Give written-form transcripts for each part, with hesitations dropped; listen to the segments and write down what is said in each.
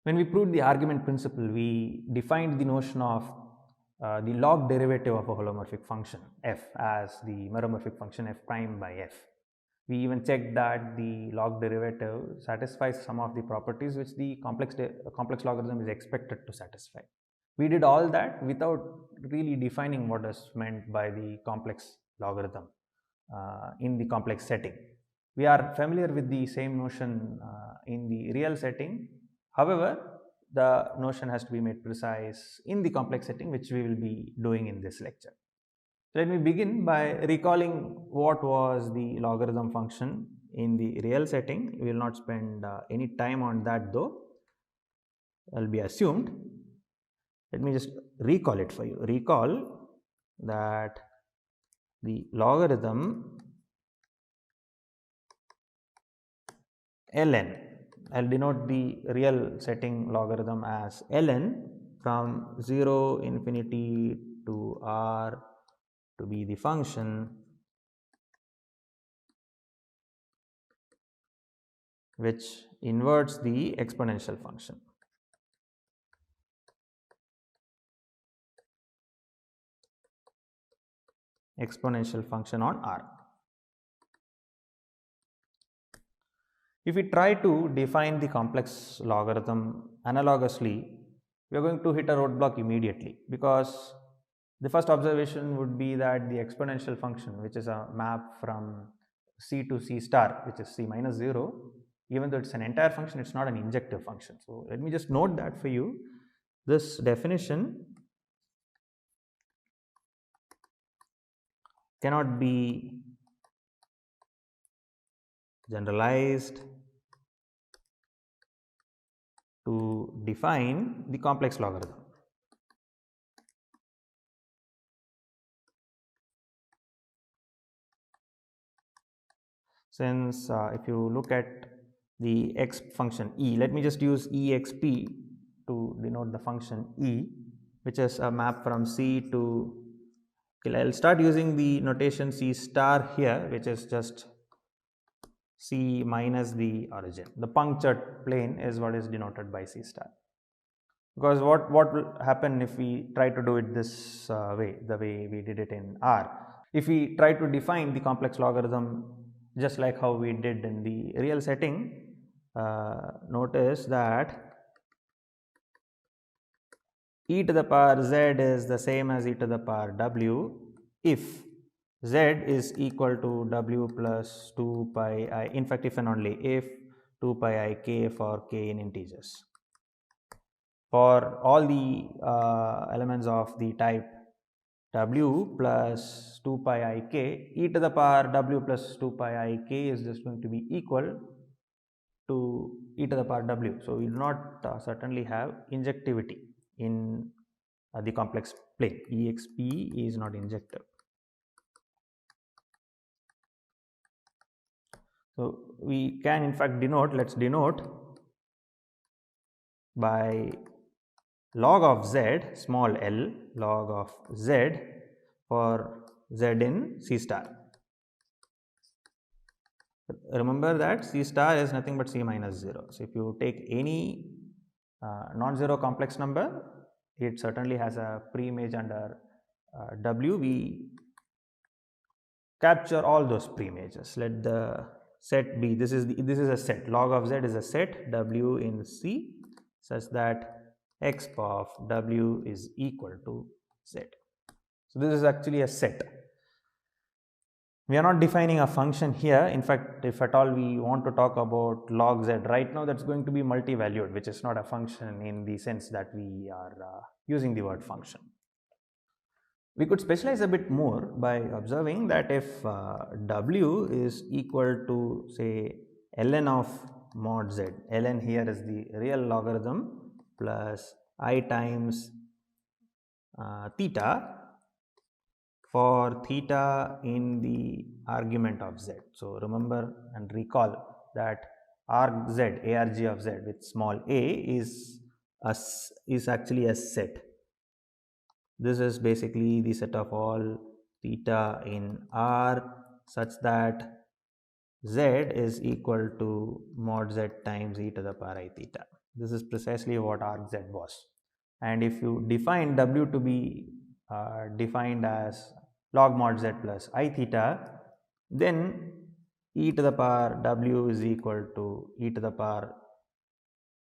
When we proved the argument principle, we defined the notion of the log derivative of a holomorphic function f as the meromorphic function f prime by f. We even checked that the log derivative satisfies some of the properties which the complex logarithm is expected to satisfy. We did all that without really defining what is meant by the complex logarithm in the complex setting. We are familiar with the same notion in the real setting. However, the notion has to be made precise in the complex setting, which we will be doing in this lecture. Let me begin by recalling what was the logarithm function in the real setting. We will not spend any time on that though, it will be assumed. Let me just recall it for you. Recall that the logarithm ln, I'll denote the real setting logarithm as ln from 0 infinity to r to be the function which inverts the exponential function. Exponential function on r. If we try to define the complex logarithm analogously, we are going to hit a roadblock immediately, because the first observation would be that the exponential function, which is a map from c to c star, which is c minus 0, even though it's an entire function, it's not an injective function. So let me just note that for you. This definition cannot be generalized to define the complex logarithm. Since if you look at the x function e, let me just use exp to denote the function e, which is a map from c to, okay, I'll start using the notation c star here, which is just c minus the origin. The punctured plane is what is denoted by c star. Because what will happen if we try to do it this way, the way we did it in R? If we try to define the complex logarithm just like how we did in the real setting, notice that e to the power z is the same as e to the power w if z is equal to w plus 2 pi I, in fact if and only if 2 pi I k for k in integers. For all the elements of the type w plus 2 pi I k, e to the power w plus 2 pi I k is just going to be equal to e to the power w. So, we do not certainly have injectivity in the complex plane. exp is not injective. So, we can in fact denote, let us denote by log of z, small l, log of z for z in c star. Remember that c star is nothing but c minus 0. So, if you take any non-zero complex number, it certainly has a preimage under w. We capture all those preimages. Let the set be, this is a set, log of z is a set w in c such that exp of w is equal to z. So, this is actually a set. We are not defining a function here. In fact, if at all we want to talk about log z right now, that's going to be multi-valued, which is not a function in the sense that we are using the word function. We could specialize a bit more by observing that if w is equal to say ln of mod z, ln here is the real logarithm plus I times theta for theta in the argument of z. So, remember and recall that arg z, arg of z with small a is actually a set. This is basically the set of all theta in R such that z is equal to mod z times e to the power I theta. This is precisely what arc z was. And if you define w to be defined as log mod z plus I theta, then e to the power w is equal to e to the power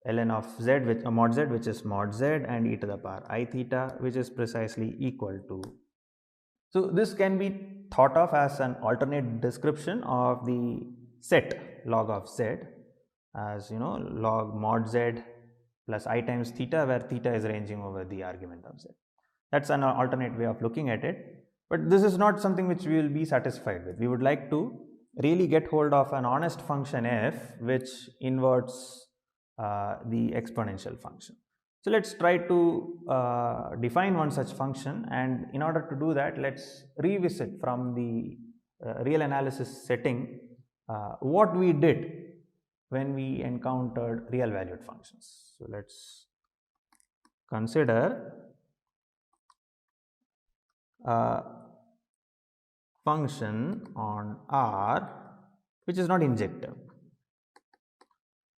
ln of z, which mod z, which is mod z, and e to the power I theta, which is precisely equal to. So this can be thought of as an alternate description of the set log of z, as log mod z plus I times theta, where theta is ranging over the argument of z. That's an alternate way of looking at it, but this is not something which we will be satisfied with. We would like to really get hold of an honest function f which inverts the exponential function. So let's try to define one such function, and in order to do that, let's revisit from the real analysis setting what we did when we encountered real valued functions. So let's consider a function on R which is not injective,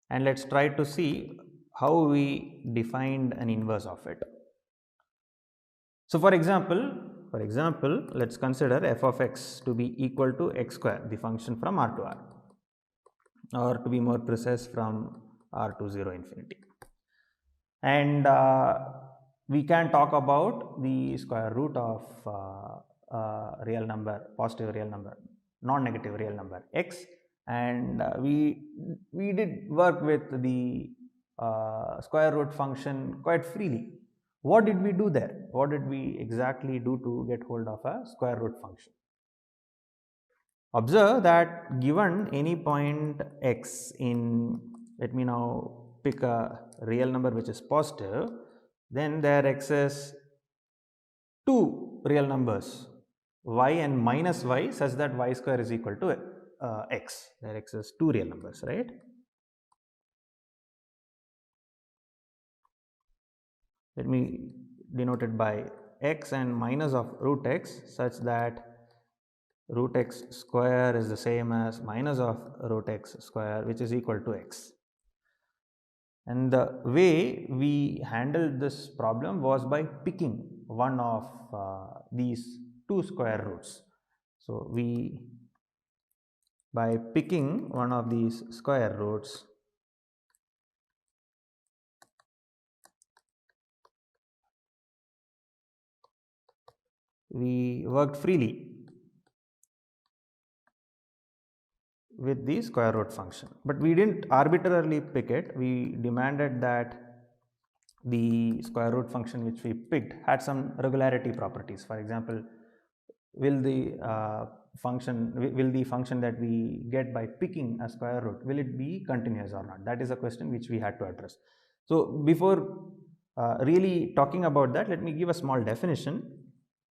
and let's try to see how we defined an inverse of it. So for example, let's consider f of x to be equal to x square, the function from R to R, or to be more precise, from R to 0 infinity. And we can talk about the square root of real number, positive real number, non-negative real number x, and we did work with the square root function quite freely. What did we do there? What did we exactly do to get hold of a square root function? Observe that given any point x in, let me now pick a real number which is positive, then there exists two real numbers, y and minus y, such that y square is equal to x. There exists two real numbers, right? Let me denote it by x and minus of root x, such that root x square is the same as minus of root x square, which is equal to x. And the way we handled this problem was by picking one of these two square roots. So by picking one of these square roots, we worked freely with the square root function, but we didn't arbitrarily pick it. We demanded that the square root function which we picked had some regularity properties. For example, will the function that we get by picking a square root, will it be continuous or not? That is a question which we had to address. So before really talking about that, let me give a small definition.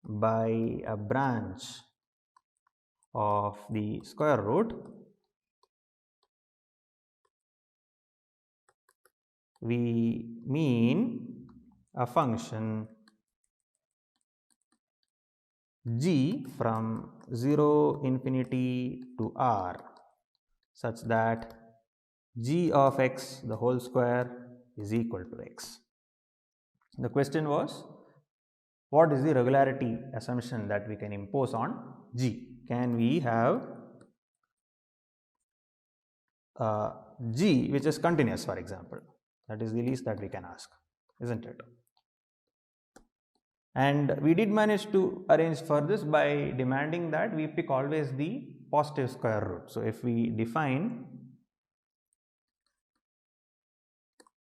By a branch of the square root, we mean a function g from 0 infinity to r, such that g of x the whole square is equal to x. The question was, what is the regularity assumption that we can impose on g? Can we have g which is continuous, for example? That is the least that we can ask, isn't it? And we did manage to arrange for this by demanding that we pick always the positive square root. So if we define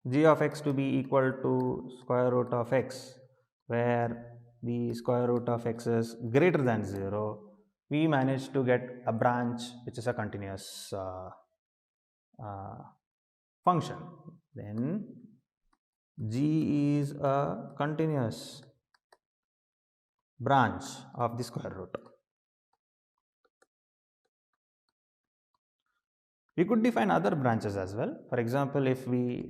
g of x to be equal to square root of x, where the square root of x is greater than 0, we managed to get a branch which is a continuous function. Then g is a continuous branch of the square root. We could define other branches as well. For example, if we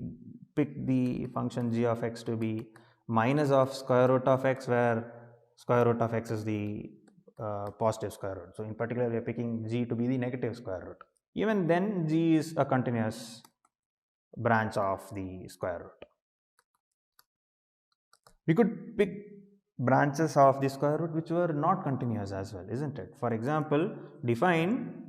pick the function g of x to be minus of square root of x, where square root of x is the positive square root. So in particular, we are picking g to be the negative square root. Even then, g is a continuous branch of the square root. We could pick branches of the square root which were not continuous as well, isn't it? For example, define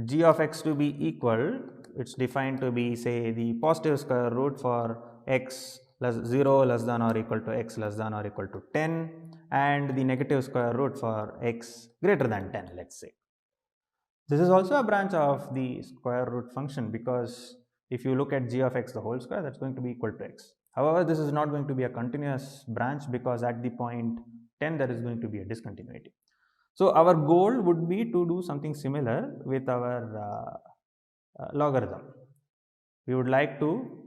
g of x to be equal, it's defined to be, say, the positive square root for x less 0 less than or equal to x less than or equal to 10, and the negative square root for x greater than 10, let's say. This is also a branch of the square root function, because if you look at g of x the whole square, that's going to be equal to x. However, this is not going to be a continuous branch, because at the point 10 there is going to be a discontinuity. So our goal would be to do something similar with our logarithm. We would like to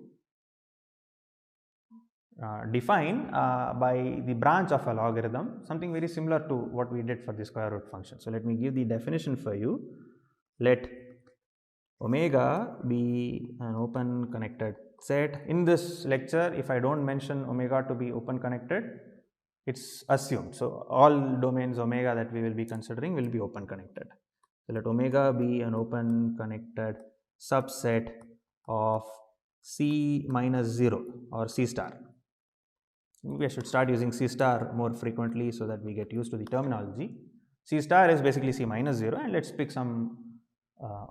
define by the branch of a logarithm something very similar to what we did for the square root function. So let me give the definition for you. Let omega be an open connected set. In this lecture, if I don't mention omega to be open connected, it's assumed. So all domains omega that we will be considering will be open connected. So let omega be an open connected subset of C minus 0 or C star. Maybe I should start using C star more frequently so that we get used to the terminology. C star is basically C minus 0, and let's pick some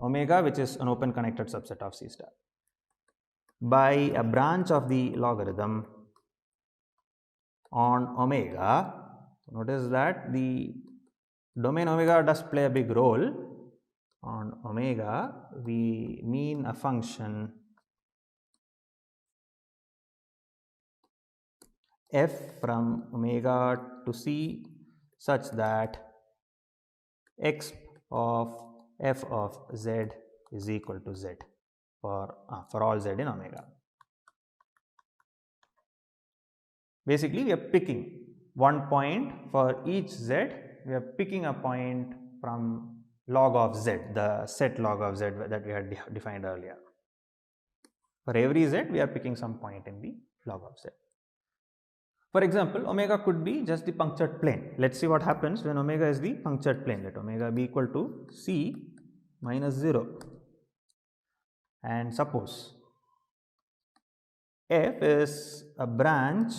omega which is an open connected subset of C star. By a branch of the logarithm on omega, notice that the domain omega does play a big role. On omega, we mean a function f from omega to c such that x of f of z is equal to z for all z in omega. Basically, we are picking one point for each z. We are picking a point from log of z, the set log of z that we had defined earlier. For every z, we are picking some point in the log of z. For example, omega could be just the punctured plane. Let's see what happens when omega is the punctured plane. Let omega be equal to c minus 0. And suppose f is a branch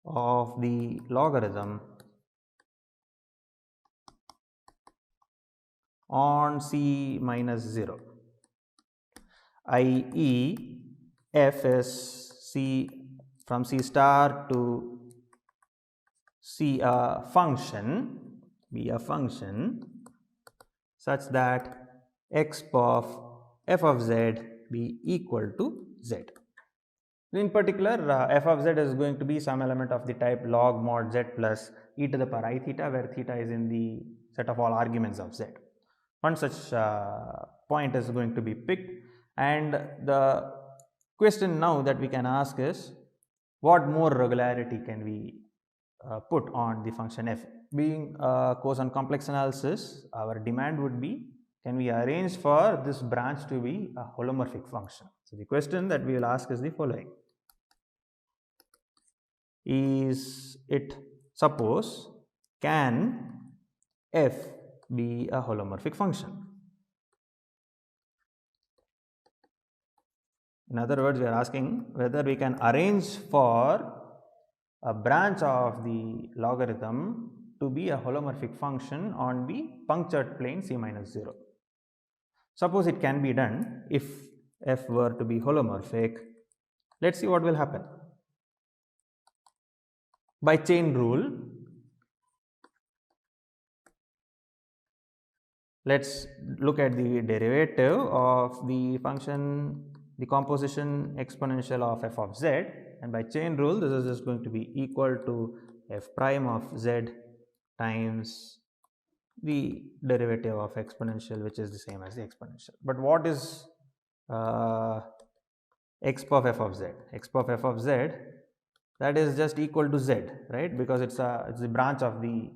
of the logarithm on c minus 0, i.e. f is c from c star to c a function, be a function such that x of f of z be equal to z. In particular, f of z is going to be some element of the type log mod z plus e to the power I theta, where theta is in the set of all arguments of z. One such point is going to be picked, and the question now that we can ask is, what more regularity can we put on the function f? Being a course on complex analysis, our demand would be, can we arrange for this branch to be a holomorphic function? So the question that we will ask is the following: is it, suppose, can f be a holomorphic function? In other words, we are asking whether we can arrange for a branch of the logarithm to be a holomorphic function on the punctured plane c minus 0. Suppose it can be done if f were to be holomorphic. Let's see what will happen. By chain rule, let's look at the derivative of the function, the composition exponential of f of z, and by chain rule this is just going to be equal to f prime of z times the derivative of exponential, which is the same as the exponential. But what is exp of f of z? Exp of f of z, that is just equal to z, right? Because it's the branch of the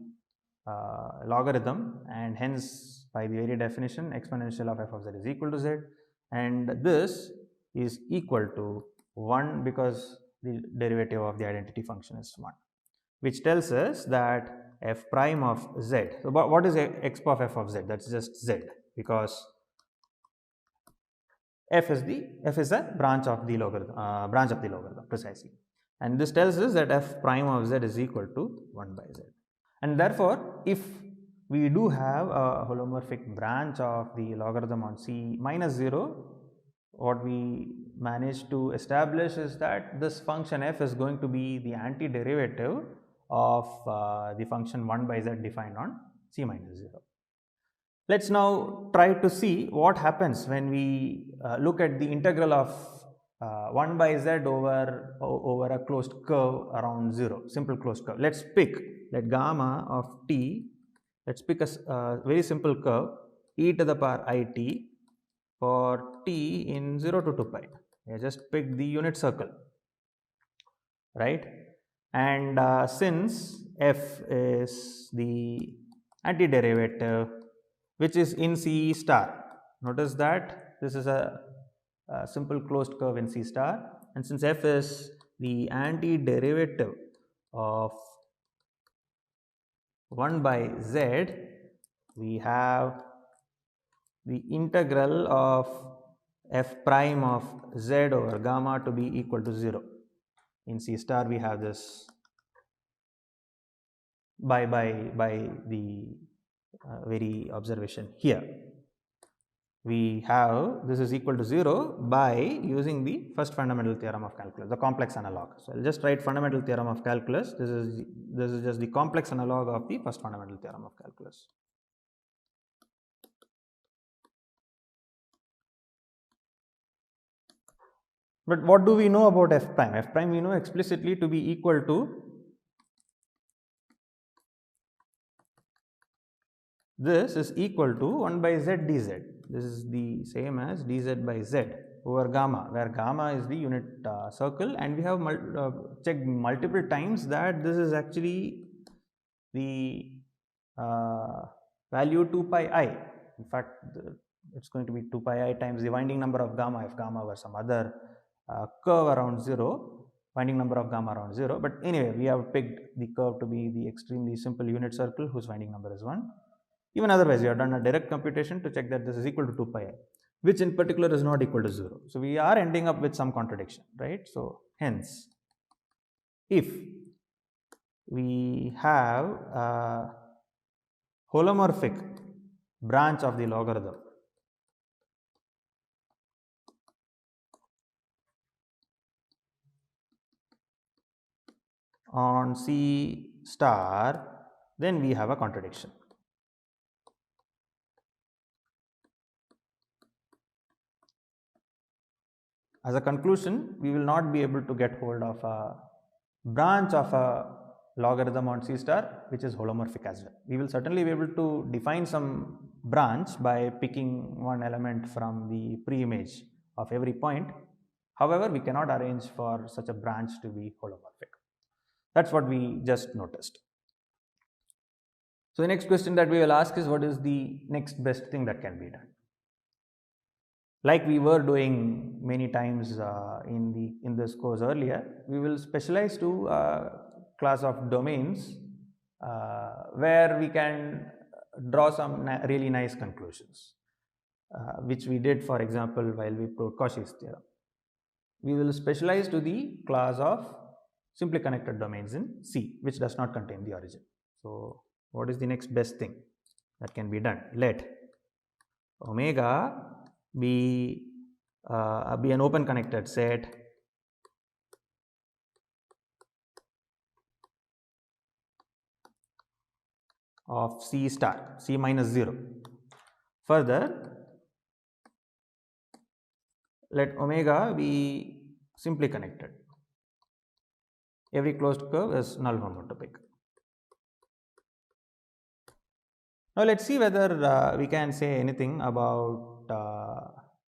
logarithm, and hence by the very definition exponential of f of z is equal to z, and this is equal to 1 because the derivative of the identity function is 1, which tells us that f prime of z. So what is exp of f of z? That's just z, because f is a branch of the logarithm precisely, and this tells us that f prime of z is equal to 1 by z, and therefore if we do have a holomorphic branch of the logarithm on c minus 0, what we managed to establish is that this function f is going to be the antiderivative of the function 1 by z defined on c minus 0. Let's now try to see what happens when we look at the integral of 1 by z over a closed curve around 0, simple closed curve. Let gamma of t, let's pick a very simple curve e to the power it for t in 0 to 2 pi. I just pick the unit circle, right? And since f is the antiderivative which is in C star, notice that this is a simple closed curve in C star, and since f is the antiderivative of 1 by z, we have the integral of f prime of z over gamma to be equal to 0. In C star we have this by the very observation here. We have this is equal to 0 by using the first fundamental theorem of calculus, the complex analog. So I'll just write fundamental theorem of calculus. This is just the complex analog of the first fundamental theorem of calculus. But what do we know about f prime? F prime we know explicitly to be equal to this is equal to 1 by z dz. This is the same as dz by z over gamma, where gamma is the unit circle, and we have checked multiple times that this is actually the value 2 pi I. In fact, it's going to be 2 pi I times the winding number of gamma if gamma were some other curve around 0, winding number of gamma around 0. But anyway, we have picked the curve to be the extremely simple unit circle whose winding number is 1. Even otherwise, we have done a direct computation to check that this is equal to 2 pi I, which in particular is not equal to 0. So we are ending up with some contradiction, right? So hence, if we have a holomorphic branch of the logarithm on C star, then we have a contradiction. As a conclusion, we will not be able to get hold of a branch of a logarithm on C star which is holomorphic as well. We will certainly be able to define some branch by picking one element from the pre-image of every point. However, we cannot arrange for such a branch to be holomorphic. That's what we just noticed. So the next question that we will ask is, what is the next best thing that can be done? Like we were doing many times in this course earlier, we will specialize to a class of domains where we can draw some really nice conclusions, which we did, for example, while we proved Cauchy's theorem. We will specialize to the class of simply connected domains in C, which does not contain the origin. So what is the next best thing that can be done? Let omega be an open connected set of C star, C minus 0. Further, let omega be simply connected. Every closed curve is null homotopic. Now let's see whether we can say anything about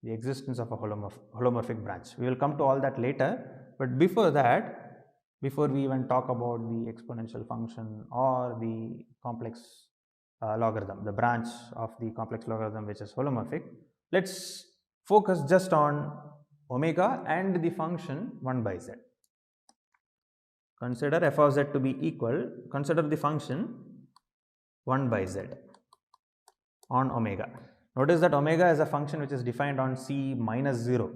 the existence of a holomorphic branch. We will come to all that later, but before that, before we even talk about the exponential function or the complex logarithm, the branch of the complex logarithm which is holomorphic, let's focus just on omega and the function 1 by z. Consider f of z to be equal, consider the function 1 by z on omega. Notice that omega is a function which is defined on C minus 0.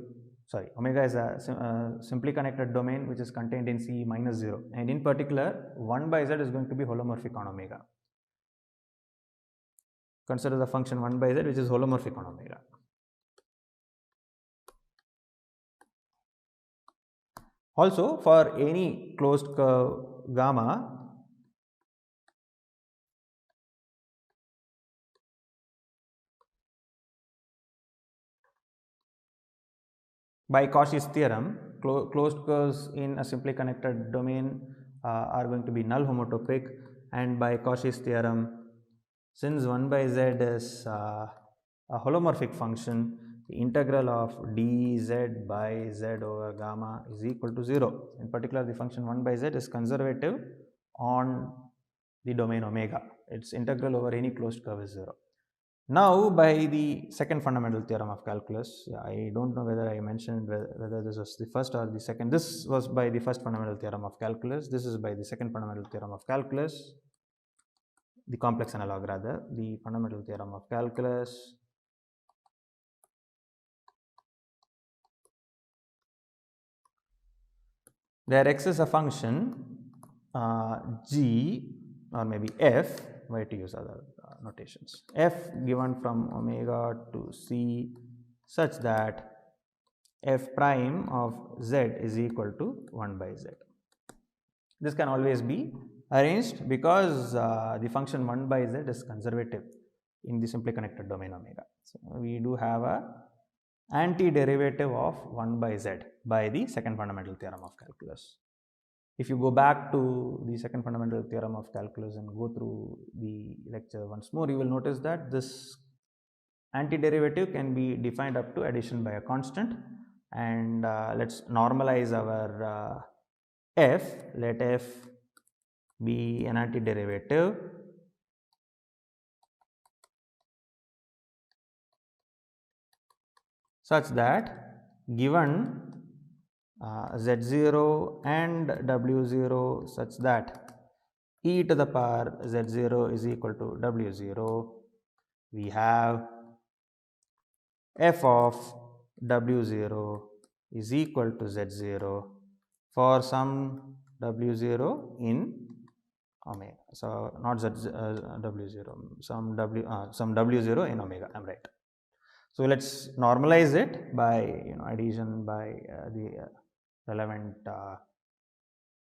Sorry, omega is a simply connected domain which is contained in C minus 0, and in particular 1 by z is going to be holomorphic on omega. Consider the function 1 by z which is holomorphic on omega. Also, for any closed curve gamma, by Cauchy's theorem, closed curves in a simply connected domain are going to be null homotopic, and by Cauchy's theorem, since 1 by z is a holomorphic function, the integral of dz by z over gamma is equal to 0. In particular, the function 1 by z is conservative on the domain omega. Its integral over any closed curve is 0. Now, by the second fundamental theorem of calculus, I don't know whether I mentioned whether this was the first or the second. This was by the first fundamental theorem of calculus. This is by the second fundamental theorem of calculus, the complex analog rather, the fundamental theorem of calculus. There x is a function g or maybe f, why to use other notations, f given from omega to c such that f prime of z is equal to 1 by z. This can always be arranged because the function 1 by z is conservative in the simply connected domain omega. So, we do have a antiderivative of 1 by z by the second fundamental theorem of calculus. If you go back to the second fundamental theorem of calculus and go through the lecture once more, you will notice that this antiderivative can be defined up to addition by a constant, and let's normalize our f. Let f be an antiderivative such that given z0 and w0 such that e to the power z0 is equal to w0, we have f of w0 is equal to z0 for some w0 in omega. So, not w0, some w0 in omega, I am right. So, let us normalize it by addition by the relevant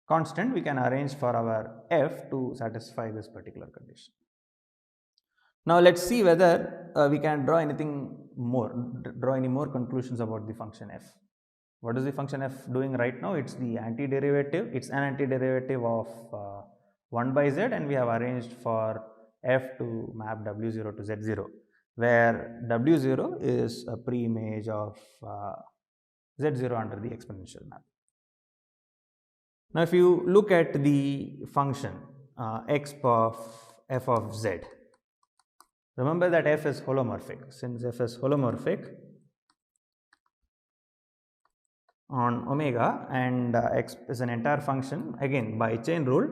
constant. We can arrange for our f to satisfy this particular condition. Now, let us see whether we can draw any more conclusions about the function f. What is the function f doing right now? It's the antiderivative. It's an antiderivative of 1 by z, and we have arranged for f to map w0 to z0, where w0 is a pre-image of z0 under the exponential map. Now, if you look at the function exp of f of z, remember that f is holomorphic. Since f is holomorphic on omega and x is an entire function, again by chain rule,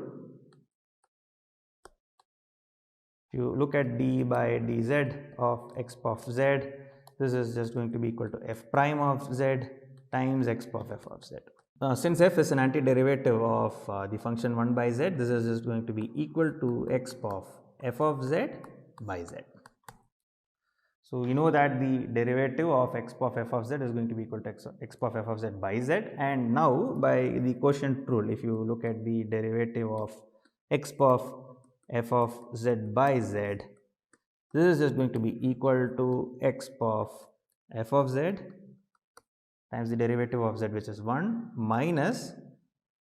if you look at d by dz of exp of z, this is just going to be equal to f prime of z times exp of f of z. Since f is an antiderivative of the function 1 by z, this is just going to be equal to exp of f of z by z. So, we know that the derivative of exp of f of z is going to be equal to exp of f of z by z, and now by the quotient rule, if you look at the derivative of exp of f of z by z, this is just going to be equal to exp of f of z times the derivative of z, which is 1, minus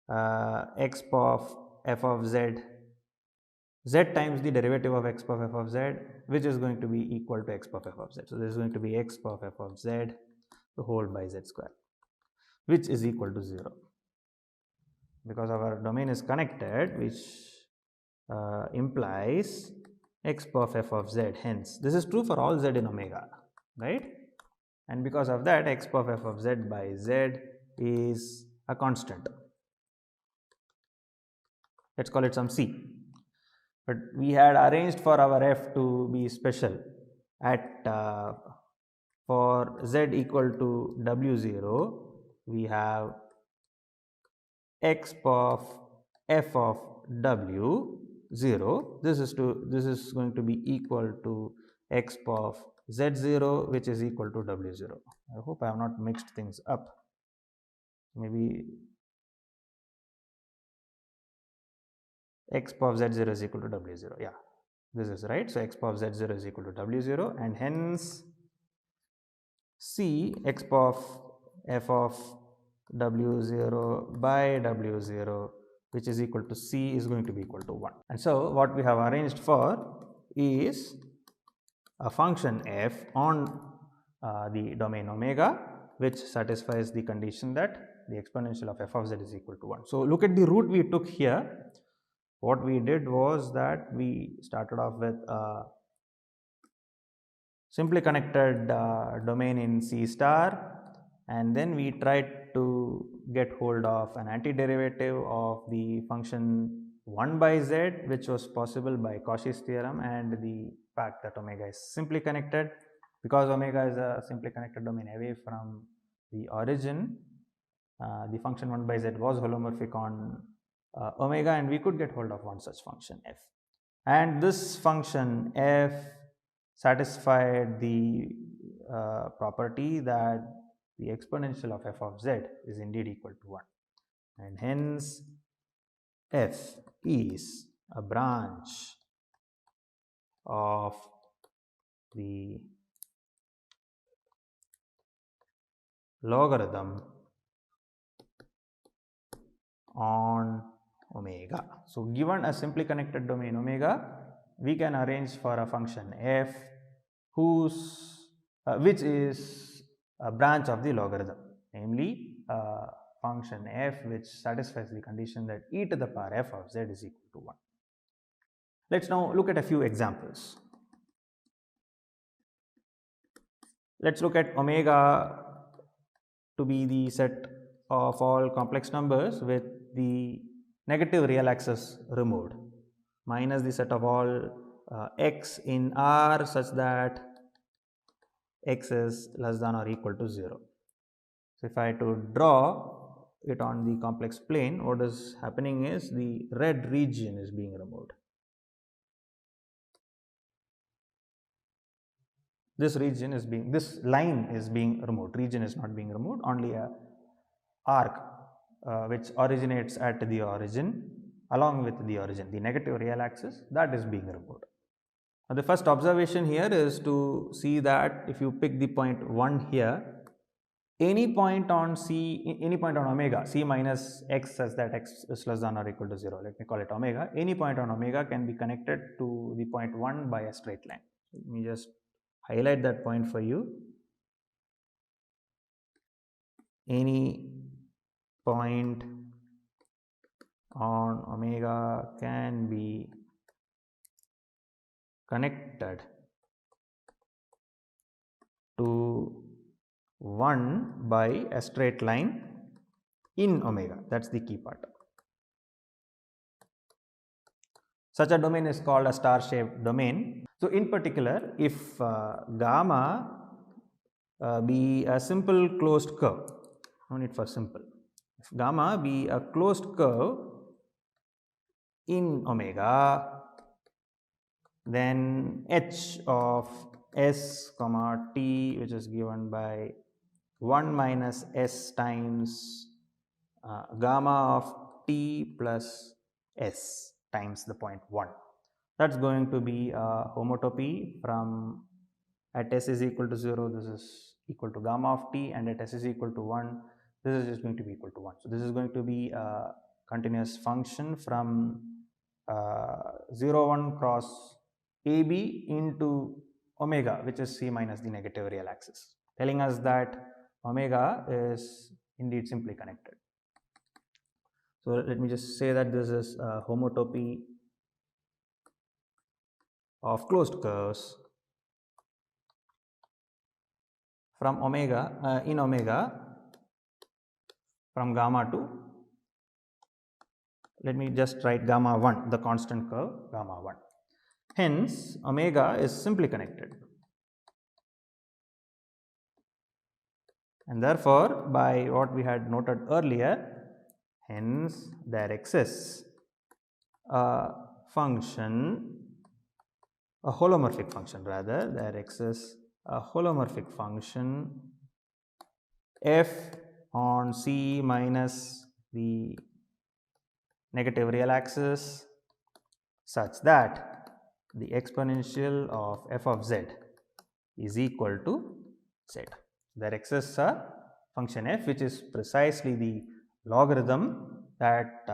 exp of f of z times the derivative of exp of f of z, which is going to be equal to exp of f of z. So, this is going to be exp of f of z the whole by z square, which is equal to 0, because our domain is connected, which implies exp of f of z. Hence, this is true for all z in omega, right? And because of that, exp of f of z by z is a constant. Let us call it some c. But we had arranged for our f to be special, at for z equal to w0, we have exp of f of w0. This is going to be equal to exp of z0, which is equal to w0. I hope I have not mixed things up. Maybe exp of z0 is equal to w0. Yeah, this is right. So exp of z0 is equal to w0, and hence C exp of f of w0 by w0, which is equal to C, is going to be equal to 1. And so what we have arranged for is a function f on the domain omega, which satisfies the condition that the exponential of f of z is equal to 1. So look at the route we took here. What we did was that we started off with a simply connected domain in C star, and then we tried to get hold of an antiderivative of the function 1 by z, which was possible by Cauchy's theorem, and the fact that omega is simply connected. Because omega is a simply connected domain away from the origin, the function 1 by z was holomorphic on omega, and we could get hold of one such function f. And this function f satisfied the property that the exponential of f of z is indeed equal to 1, and hence f is a branch of the logarithm on omega. So given a simply connected domain omega, we can arrange for a function f whose which is a branch of the logarithm, namely a function f which satisfies the condition that e to the power f of z is equal to 1. Let's now look at a few examples. Let's look at omega to be the set of all complex numbers with the negative real axis removed, minus the set of all x in R such that x is less than or equal to 0. So if I had to draw it on the complex plane, what is happening is the red region is being removed. This line is being removed. Region is not being removed, only a arc which originates at the origin along with the origin, the negative real axis, that is being removed. Now the first observation here is to see that if you pick the point 1 here, any point on omega, c minus x such that x is less than or equal to 0, let me call it omega, any point on omega can be connected to the point 1 by a straight line. Let me just highlight that point for you. Any point on omega can be connected to 1 by a straight line in omega. That's the key part. Such a domain is called a star-shaped domain. So in particular, if gamma be a simple closed curve, no need for simple. If gamma be a closed curve in omega, then h of s comma t, which is given by 1 minus s times gamma of t plus s times the point 1. That's going to be a homotopy from at s is equal to 0, this is equal to gamma of t, and at s is equal to 1, this is just going to be equal to 1. So this is going to be a continuous function from 0, 1 cross ab into omega, which is c minus the negative real axis, telling us that omega is indeed simply connected. So let me just say that this is a homotopy of closed curves from omega in omega from gamma to, let me just write gamma 1, the constant curve gamma 1. Hence omega is simply connected. and therefore by what we had noted earlier, hence there exists a function, a holomorphic function rather, there exists a holomorphic function f on C minus the negative real axis such that the exponential of f of z is equal to z. There exists a function f which is precisely the logarithm that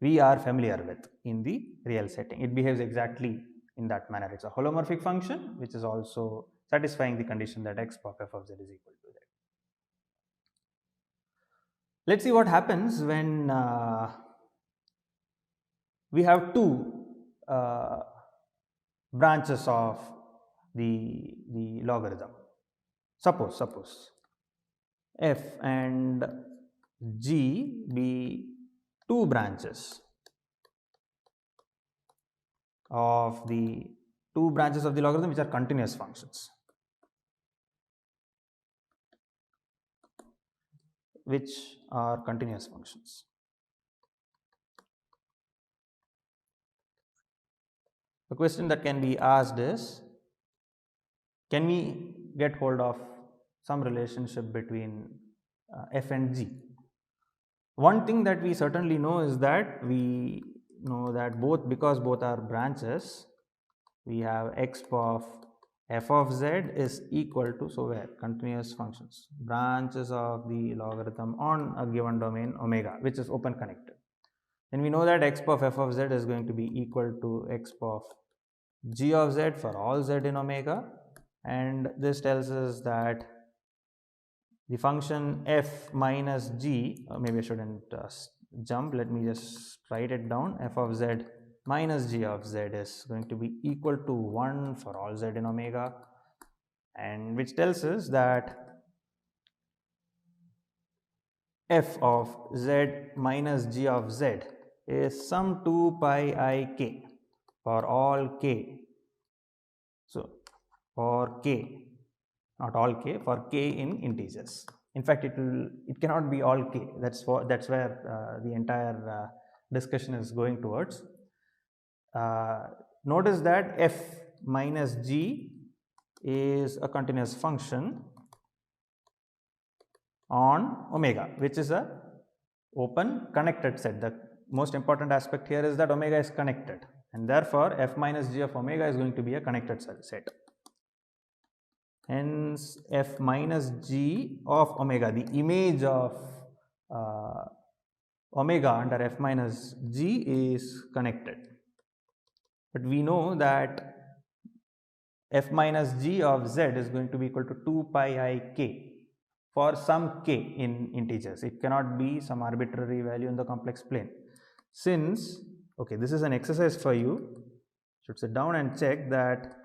we are familiar with in the real setting. It behaves exactly in that manner. It's a holomorphic function which is also satisfying the condition that x of f of z is equal to z. Let's see what happens when we have two branches of the logarithm. Suppose f and g be two branches of the logarithm which are continuous functions, The question that can be asked is, can we get hold of some relationship between f and g? One thing that we certainly know is that we know that because both are branches, we have x of f of z is equal to, so where continuous functions, branches of the logarithm on a given domain omega, which is open connected. Then we know that x of f of z is going to be equal to x of g of z for all z in omega, and this tells us that the function f minus g, maybe I shouldn't jump, let me just write it down, f of z minus g of z is going to be equal to 1 for all z in omega, and which tells us that f of z minus g of z is some 2 pi I k for all k. So for k, not all k, for k in integers. In fact, it cannot be all k. That's where the entire discussion is going towards. Notice that f minus g is a continuous function on omega, which is a open connected set. The most important aspect here is that omega is connected, and therefore f minus g of omega is going to be a connected set. Hence f minus g of omega, the image of omega under f minus g is connected. But we know that f minus g of z is going to be equal to 2 pi I k for some k in integers. It cannot be some arbitrary value in the complex plane. Since, okay, this is an exercise for you, you should sit down and check that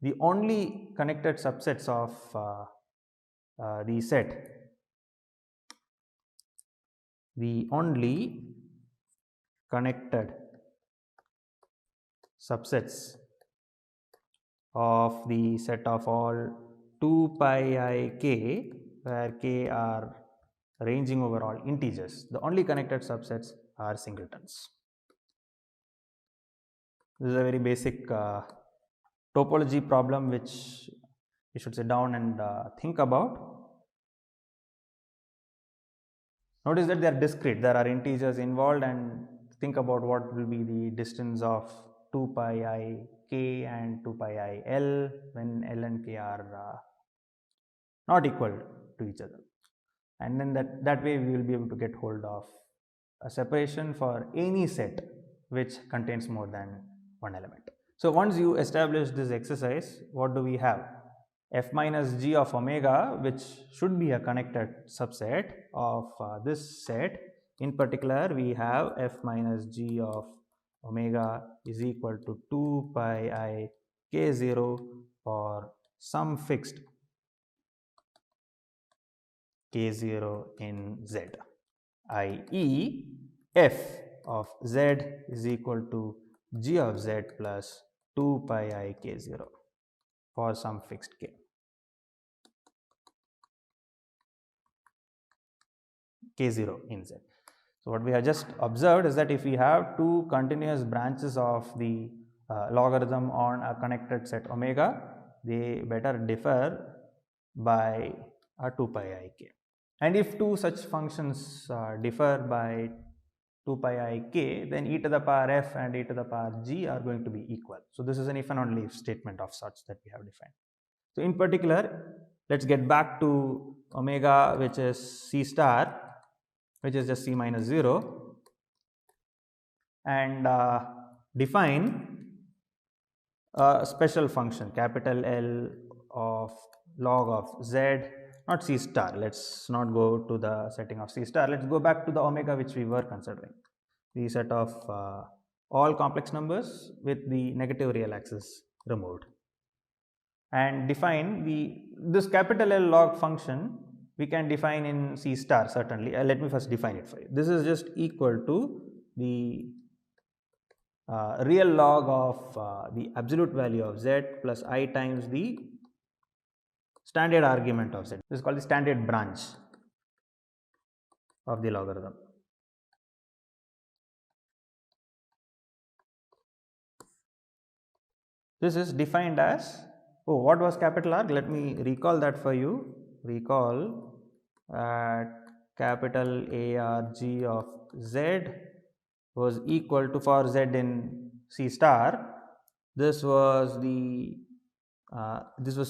the only connected subsets of the set, the only connected subsets of the set of all 2 pi I k, where k are ranging over all integers, the only connected subsets are singletons. This is a very basic topology problem which you should sit down and think about. Notice that they are discrete, there are integers involved, and think about what will be the distance of 2 pi I k and 2 pi I l when l and k are not equal to each other. And then that way we will be able to get hold of a separation for any set which contains more than one element. So once you establish this exercise, what do we have? F minus g of omega, which should be a connected subset of this set. In particular, we have f minus g of omega is equal to 2 pi I k0 for some fixed k0 in z, i.e. f of z is equal to g of z plus 2 pi I k0 for some fixed k. k0 in z. So what we have just observed is that if we have two continuous branches of the logarithm on a connected set omega, they better differ by a 2 pi I k. And if two such functions differ by 2 pi I k, then e to the power f and e to the power g are going to be equal. So this is an if and only if statement of sorts that we have defined. So in particular, let's get back to omega, which is c star, which is just c minus 0, and define a special function capital L of log of z, not c star. Let's not go to the setting of c star. Let's go back to the omega which we were considering, the set of all complex numbers with the negative real axis removed, and define this capital L log function. We can define in c star certainly. Let me first define it for you. This is just equal to the real log of the absolute value of z plus I times the standard argument of z. This is called the standard branch of the logarithm. This is defined as, what was capital R? Let me recall that for you. Recall that capital ARG of z was equal to, for z in C star, this was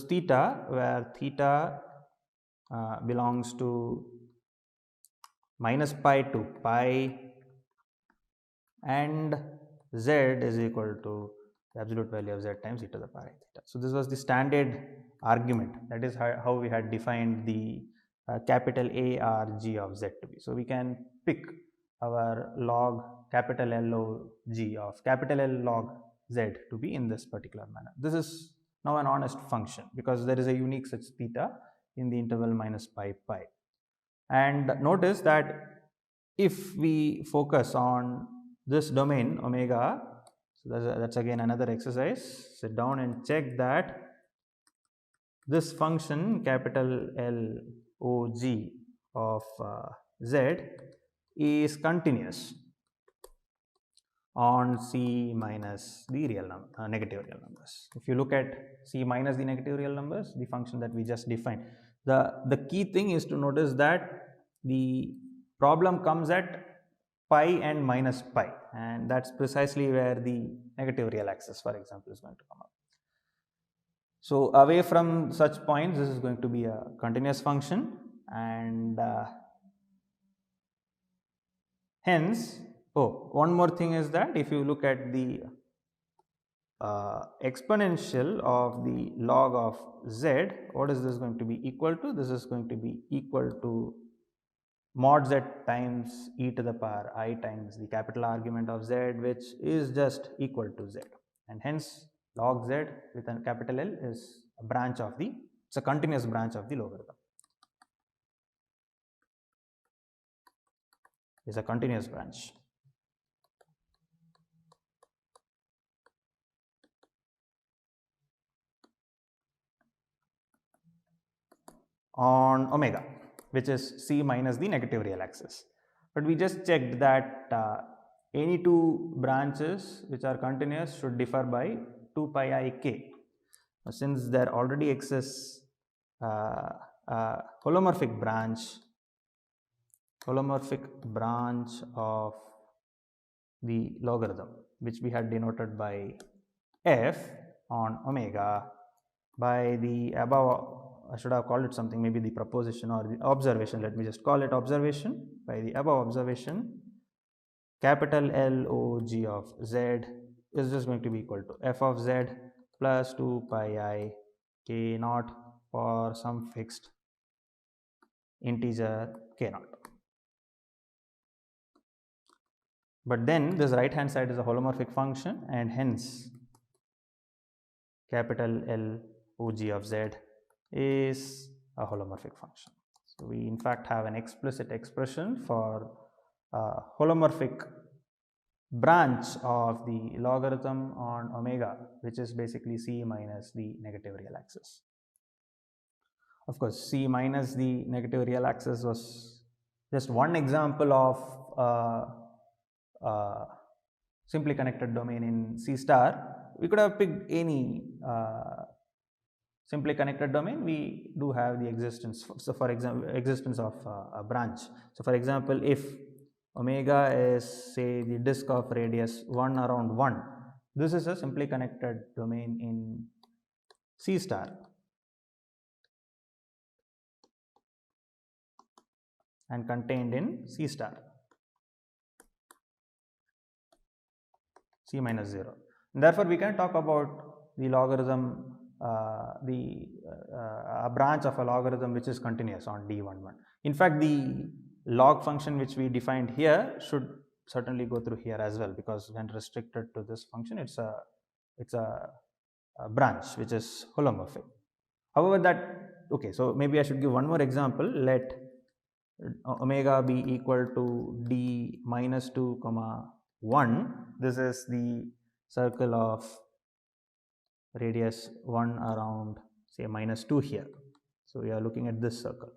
theta, where theta belongs to minus pi to pi, and z is equal to the absolute value of z times e to the power I theta. So this was the standard argument. That is how we had defined the capital A R G of z to be. So we can pick our log capital L O G of capital L log z to be in this particular manner. This is now an honest function because there is a unique such theta in the interval minus pi pi. And notice that if we focus on this domain omega, so that's again another exercise. Sit down and check that this function capital L O G of z is continuous on C minus the negative real numbers. If you look at C minus the negative real numbers, the function that we just defined, the key thing is to notice that the problem comes at pi and minus pi, and that's precisely where the negative real axis, for example, is going to come up. So away from such points, this is going to be a continuous function, and hence, one more thing is that if you look at the exponential of the log of z, what is this going to be equal to? This is going to be equal to mod z times e to the power I times the capital argument of z, which is just equal to z, and hence log z with a capital L is a branch of it's a continuous branch of the logarithm. Is a continuous branch. On omega, which is C minus the negative real axis. But we just checked that any two branches which are continuous should differ by 2 pi I k. Since there already exists a holomorphic branch of the logarithm, which we had denoted by f on omega by the above, I should have called it something, maybe the proposition or the observation. Let me just call it observation. By the above observation, capital L O G of z is just going to be equal to f of z plus 2 pi I k naught for some fixed integer k naught. But then this right hand side is a holomorphic function, and hence capital L O G of z is a holomorphic function. So we in fact have an explicit expression for a holomorphic branch of the logarithm on omega, which is basically C minus the negative real axis. Of course, C minus the negative real axis was just one example of simply connected domain in C star. We could have picked any simply connected domain. We do have the existence. So for example, existence of a branch. So for example, if omega is say the disk of radius 1 around 1, this is a simply connected domain in C star. And contained in C star, C minus 0. And therefore, we can talk about the logarithm, a branch of a logarithm which is continuous on D11. In fact, the log function which we defined here should certainly go through here as well, because when restricted to this function, it's a branch which is holomorphic. However, okay, so maybe I should give one more example. Let omega be equal to d minus 2 comma 1. This is the circle of radius 1 around say minus 2 here. So we are looking at this circle,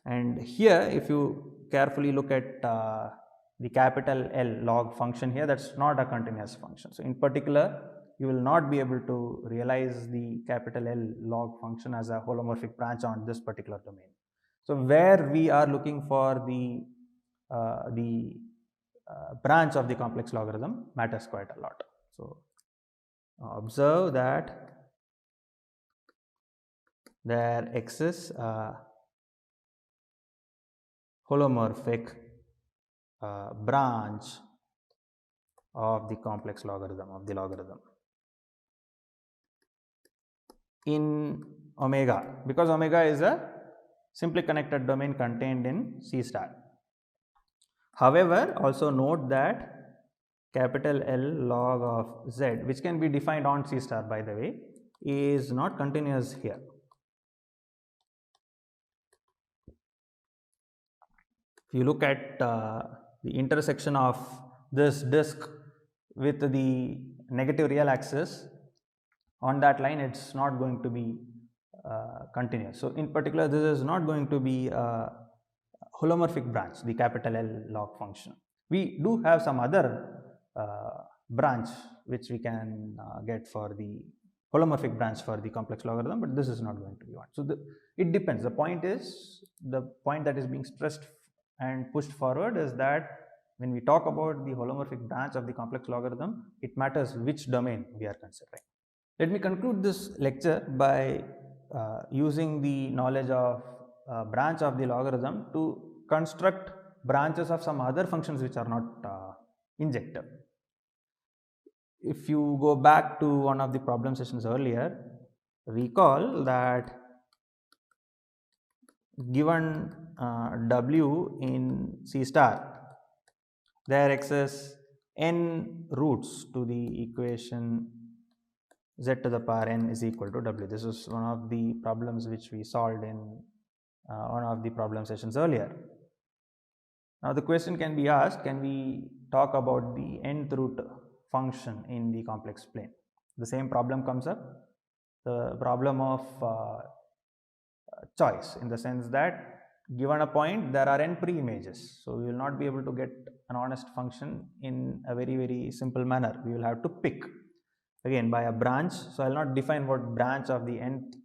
and here if you carefully look at the capital L log function here, that's not a continuous function. So in particular, you will not be able to realize the capital L log function as a holomorphic branch on this particular domain. So where we are looking for the branch of the complex logarithm matters quite a lot. So observe that there exists a holomorphic branch of the complex logarithm of the logarithm in omega, because omega is a simply connected domain contained in C star. However, also note that capital L log of z, which can be defined on C star by the way, is not continuous here. If you look at the intersection of this disk with the negative real axis, on that line it's not going to be continuous. So in particular, this is not going to be a holomorphic branch, the capital L log function. We do have some other branch which we can get for the holomorphic branch for the complex logarithm, but this is not going to be one. So it depends. The point that is being stressed and pushed forward is that when we talk about the holomorphic branch of the complex logarithm, it matters which domain we are considering. Let me conclude this lecture by using the knowledge of branch of the logarithm to construct branches of some other functions which are not injective. If you go back to one of the problem sessions earlier, recall that given W in C star, there exists n roots to the equation z to the power n is equal to W. This is one of the problems which we solved in one of the problem sessions earlier. Now the question can be asked, can we talk about the nth root function in the complex plane? The same problem comes up, the problem of choice, in the sense that given a point there are n pre-images, so we will not be able to get an honest function in a very simple manner. We will have to pick again by a branch. So I will not define what branch of the nth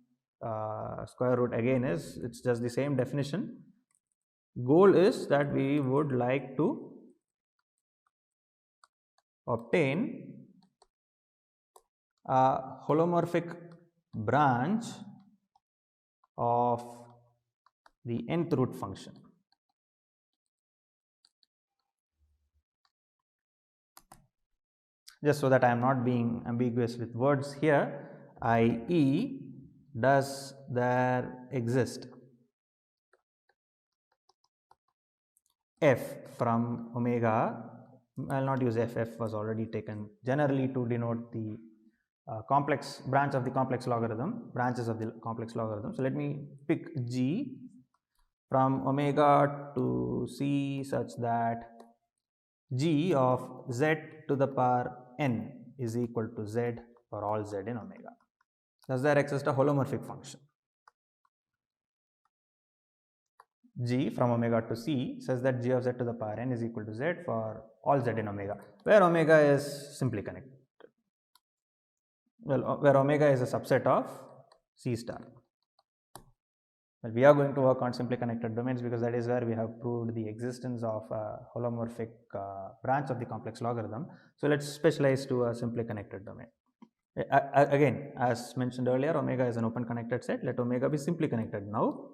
square root again is, it's just the same definition. Goal is that we would like to obtain a holomorphic branch of the nth root function. Just so that I am not being ambiguous with words here, i.e., does there exist f from omega? I will not use f, f was already taken generally to denote the complex branch of the complex logarithm, branches of the complex logarithm. So let me pick g from omega to c such that g of z to the power n is equal to z for all z in omega. Does there exist a holomorphic function? g from omega to c such that g of z to the power n is equal to z for all z in omega, where omega is simply connected. Well, where omega is a subset of C star. Well, we are going to work on simply connected domains because that is where we have proved the existence of a holomorphic branch of the complex logarithm. So let's specialize to a simply connected domain. Again, as mentioned earlier, omega is an open connected set. Let omega be simply connected now.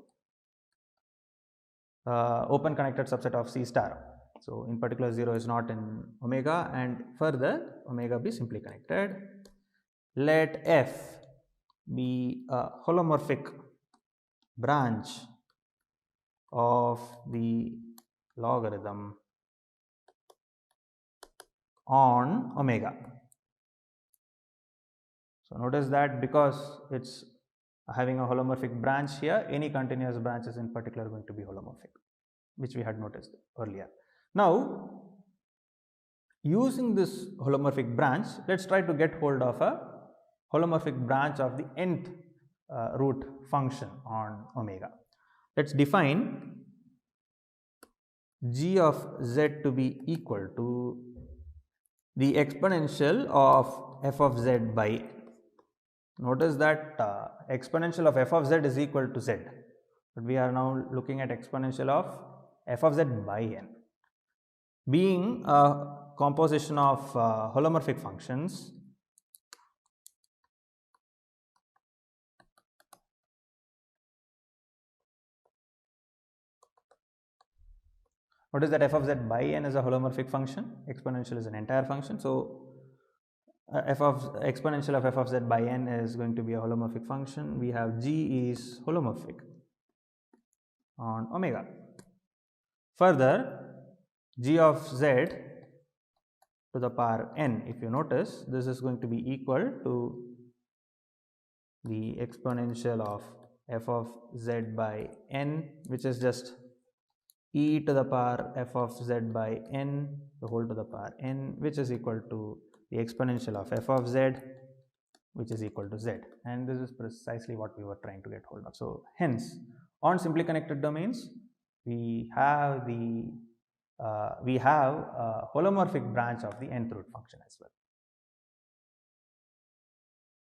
Open connected subset of C star. So in particular 0 is not in omega, and further omega be simply connected. Let f be a holomorphic branch of the logarithm on omega. So notice that because it's having a holomorphic branch here, any continuous branch is in particular going to be holomorphic, which we had noticed earlier. Now, using this holomorphic branch, let's try to get hold of a holomorphic branch of the nth root function on omega. Let's define g of z to be equal to the exponential of f of z by n. Notice that exponential of f of z is equal to z, but we are now looking at exponential of f of z by n. Being a composition of holomorphic functions, notice that f of z by n is a holomorphic function, exponential is an entire function. So exponential of f of z by n is going to be a holomorphic function. We have g is holomorphic on omega. Further, g of z to the power n, if you notice, this is going to be equal to the exponential of f of z by n, which is just e to the power f of z by n the whole to the power n, which is equal to the exponential of f of z, which is equal to z, and this is precisely what we were trying to get hold of. So hence, on simply connected domains, we have a holomorphic branch of the nth root function as well.